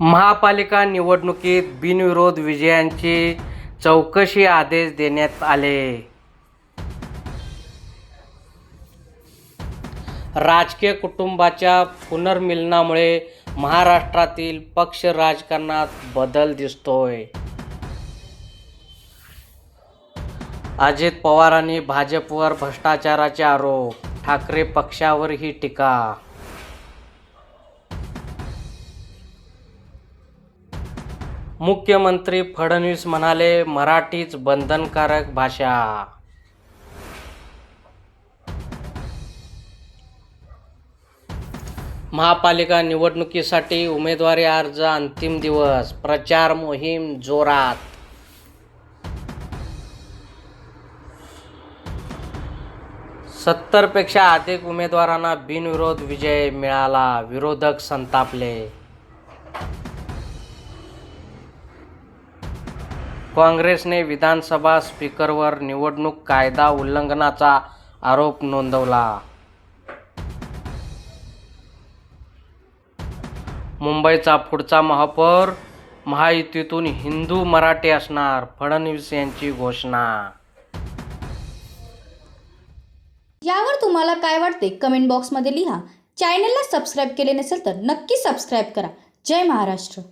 महापालिका निवडणुकीत बिनविरोध विजयांची चौकशी आदेश देण्यात आले. राजकीय कुटुंबाच्या पुनर्मिलनामुळे महाराष्ट्रातील पक्ष राजकारणात बदल दिसतोय. अजित पवारांनी भाजपवर भ्रष्टाचाराचे आरोप, ठाकरे पक्षावरही टीका. मुख्यमंत्री फडणवीस म्हणाले, मराठीच बंधनकारक भाषा. महापालिका निवडणुकीसाठी उमेदवारी अर्ज अंतिम दिवस, प्रचार मोहीम जोरात. 70 पेक्षा अधिक उमेदवारांना बिनविरोध विजय मिळाला, विरोधक संतापले. काँग्रेसने विधानसभा स्पीकरवर निवडणूक कायदा उल्लंघनाचा आरोप नोंदवला. मुंबईचा पुढचा महापौर महायुतीतून हिंदू मराठी असणार, फडणवीस यांची घोषणा. यावर तुम्हाला काय वाटते कमेंट बॉक्समध्ये लिहा. चॅनलला सबस्क्राईब केले नसेल तर नक्की सबस्क्राईब करा. जय महाराष्ट्र.